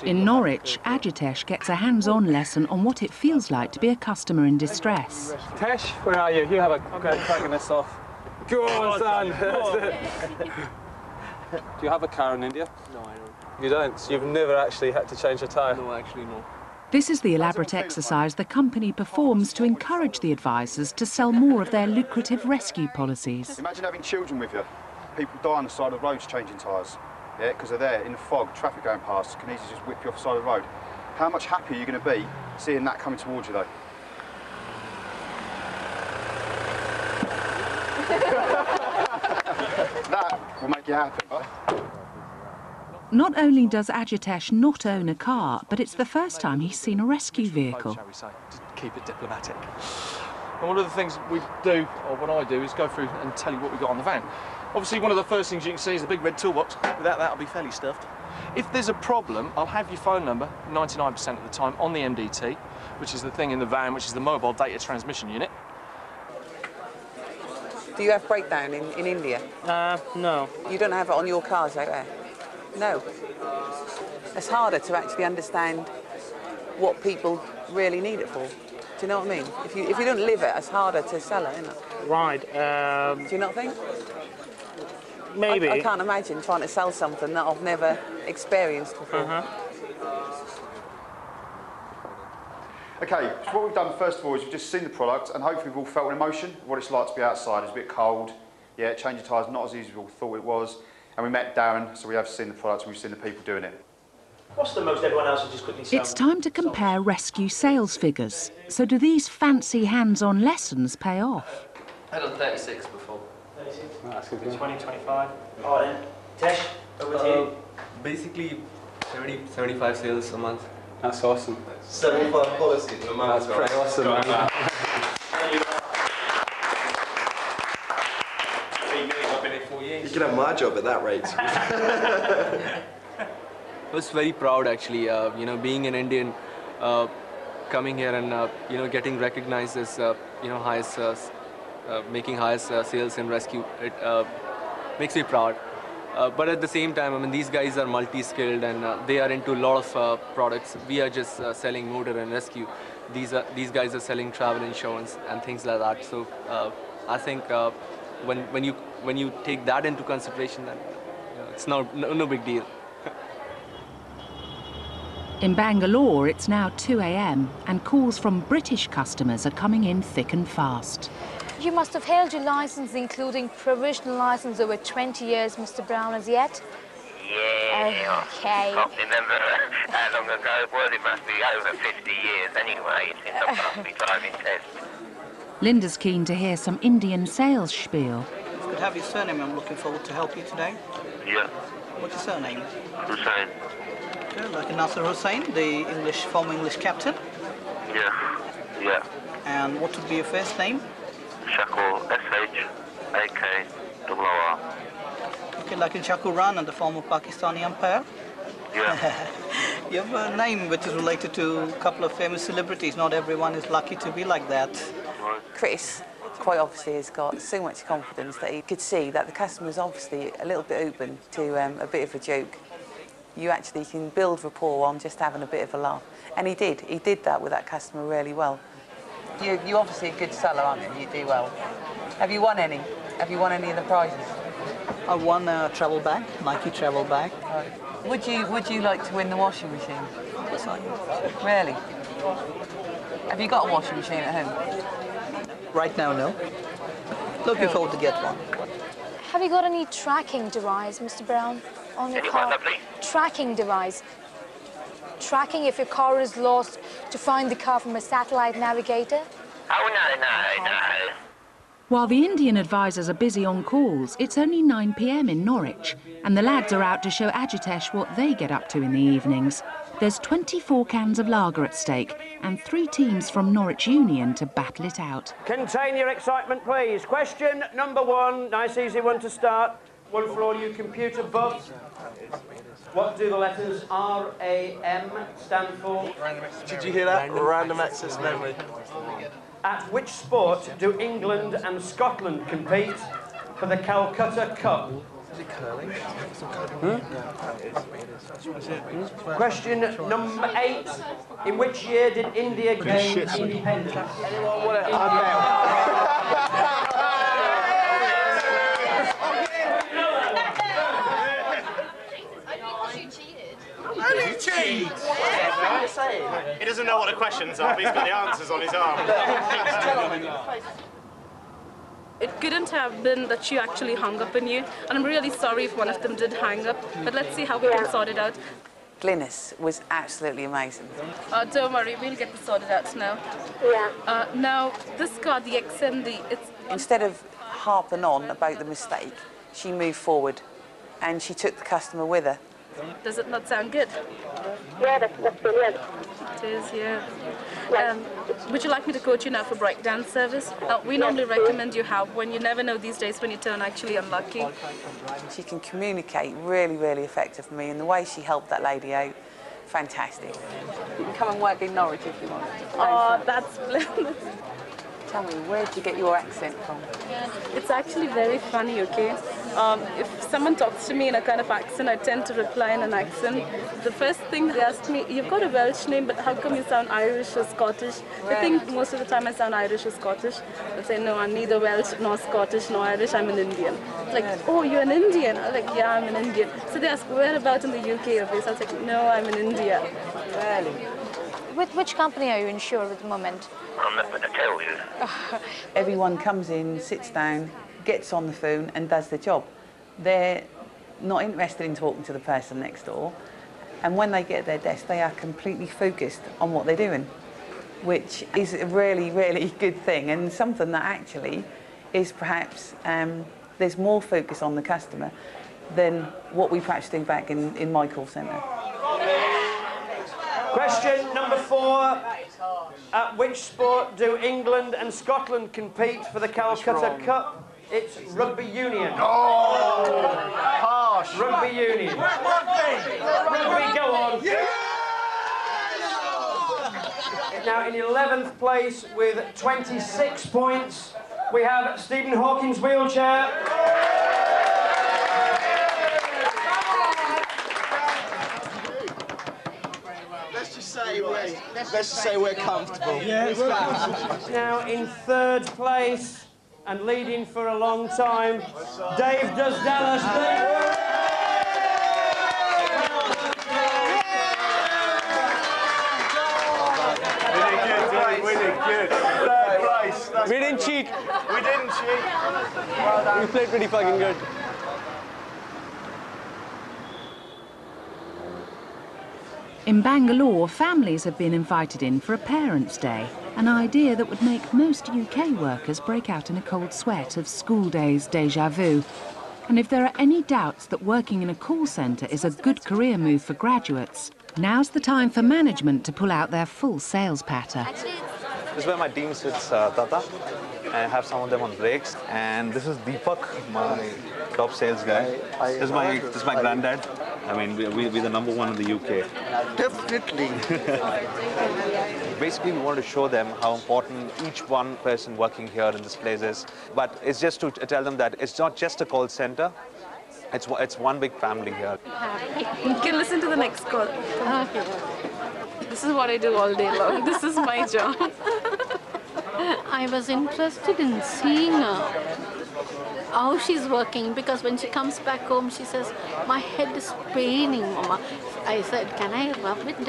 In Norwich, Ajitesh gets a hands-on lesson on what it feels like to be a customer in distress. Tesh, where are you? You have a great cracking this off. Go on, son! Do you have a car in India? No, I don't. You don't? So you've never actually had to change a tyre? No, actually, no. This is the elaborate exercise the company performs to encourage the advisors to sell more of their lucrative rescue policies. Imagine having children with you. People die on the side of the roads changing tyres. Yeah, because they're there in the fog, traffic going past, can easily just whip you off the side of the road. How much happier are you going to be seeing that coming towards you, though? That will make you happy. Not only does Ajitesh not own a car, but it's the first time he's seen a rescue vehicle. Shall we say, to keep it diplomatic. And one of the things we do, or what I do, is go through and tell you what we've got on the van. Obviously, one of the first things you can see is the big red toolbox. Without that, I'll be fairly stuffed. If there's a problem, I'll have your phone number 99% of the time on the MDT, which is the thing in the van, which is the mobile data transmission unit. Do you have breakdown in India? No. You don't have it on your cars out there? No. It's harder to actually understand what people really need it for. Do you know what I mean? If you don't live it, it's harder to sell it, isn't it? Right. Do you not think? Maybe. I can't imagine trying to sell something that I've never experienced before. OK, so what we've done first of all is we've just seen the product and hopefully we've all felt an emotion of what it's like to be outside. It's a bit cold. Yeah, changing tyres not as easy as we all thought it was. And we met Darren, so we have seen the product and we've seen the people doing it. What's the most everyone else will just quickly sell? It's time to compare rescue sales figures. So do these fancy hands-on lessons pay off? I had on 36 before. 36? Oh, that's good. 20, 25. All right, then. Tesh, over to you. Basically, 75 sales a month. That's awesome. 75 policies in a month. That's pretty awesome, man. You can have my job at that rate. I was very proud, actually, you know, being an Indian, coming here and, you know, getting recognized as, you know, highest, making highest sales in rescue. It makes me proud. But at the same time, I mean, these guys are multi-skilled and they are into a lot of products. We are just selling motor and rescue. These guys are selling travel insurance and things like that. So I think when you take that into consideration, then you know, it's no big deal. In Bangalore, it's now 2 a.m. and calls from British customers are coming in thick and fast. You must have held your licence, including provisional licence, over 20 years, Mr. Brown, as yet? Yeah, OK. I can't remember how long ago it was. It must be over 50 years anyway, since I passed my driving test. Linda's keen to hear some Indian sales spiel. If you could have your surname, I'm looking forward to help you today. Yeah. What's your surname? Hussain. Okay, like Nasser Hussain, the former English captain. Yeah. Yeah. And what would be your first name? Shakur, S-H-A-K-R-R. Okay, like Shakur Rana, the former Pakistani umpire. Yeah. You have a name which is related to a couple of famous celebrities. Not everyone is lucky to be like that. Right. Chris, quite obviously, has got so much confidence that he could see that the customer's obviously a little bit open to a bit of a joke. You actually can build rapport on just having a bit of a laugh. And he did. He did that with that customer really well. You're obviously a good seller, aren't you? You do well. Have you won any? Have you won any of the prizes? I won a travel bag, Nike travel bag. Right. Would you like to win the washing machine? Of course I am. Really? Have you got a washing machine at home? Right now, no. Looking forward to get one. Have you got any tracking device, Mr. Brown, on your car? Tracking device. Tracking if your car is lost, to find the car from a satellite navigator? Oh, no. While the Indian advisors are busy on calls, it's only 9 p.m. in Norwich, and the lads are out to show Ajitesh what they get up to in the evenings. There's 24 cans of lager at stake, and 3 teams from Norwich Union to battle it out. Contain your excitement, please. Question number 1, nice easy one to start. One for all you computer buffs. What do the letters RAM stand for? Did you hear that? Random access memory. At which sport do England and Scotland compete for the Calcutta Cup? Is it curling? Question number 8. In which year did India gain independence? Anyone want to? He cheated! He doesn't know what the questions are, but he's got the answers on his arm. It couldn't have been that she actually hung up on you, and I'm really sorry if one of them did hang up, but let's see how we can sort it out. Glynis was absolutely amazing. Don't worry, we'll get this sorted out now. Now, this card, the X and the... Instead of harping on about the mistake, she moved forward and she took the customer with her. Does it not sound good? Yeah, that's brilliant. It is, yeah. Would you like me to coach you now for breakdance service? We normally recommend you have one. You never know these days when you turn actually unlucky. She can communicate really, really effective for me, and the way she helped that lady out, fantastic. You can come and work in Norwich if you want. Oh, that's splendid. Tell me, where did you get your accent from? It's actually very funny, okay? If someone talks to me in a kind of accent, I tend to reply in an accent. The first thing they ask me, you've got a Welsh name, but how come you sound Irish or Scottish? They think most of the time I sound Irish or Scottish. They say, no, I'm neither Welsh nor Scottish nor Irish, I'm an Indian. It's like, oh, you're an Indian? I'm like, yeah, I'm an Indian. So they ask, whereabouts in the UK are you? So I was like, no, I'm in India. Really? With which company are you insured at the moment? I'm not going to tell you. Everyone comes in, sits down, gets on the phone and does the job. They're not interested in talking to the person next door, and when they get at their desk they are completely focused on what they're doing, which is a really, really good thing, and something that actually is perhaps there's more focus on the customer than what we perhaps do back in my call centre. Question number 4. At which sport do England and Scotland compete for the Calcutta Cup? It's rugby union. Oh! Harsh. Rugby union. Rugby, go on. Yeah! Now in 11th place with 26 points, we have Stephen Hawking's wheelchair. Let's just say we're comfortable. Yeah, Now in 3rd place and leading for a long time, Dave Does Dallas. We did good. 3rd place. We didn't cheat. We didn't cheat. Well done. We played pretty fucking good. In Bangalore, families have been invited in for a Parents' Day, an idea that would make most UK workers break out in a cold sweat of school days déjà vu. And if there are any doubts that working in a call centre is a good career move for graduates, now's the time for management to pull out their full sales patter. This is where my team sits, Tata, and I have some of them on breaks. And this is Deepak, my top sales guy. This is my granddad. I mean, we're the #1 in the UK. Definitely. Basically, we want to show them how important each one person working here in this place is. But it's just to tell them that it's not just a call center. It's one big family here. You can listen to the next call. This is what I do all day long. This is my job. I was interested in seeing how she's working, because when she comes back home, she says, my head is paining, Mama. I said, can I rub it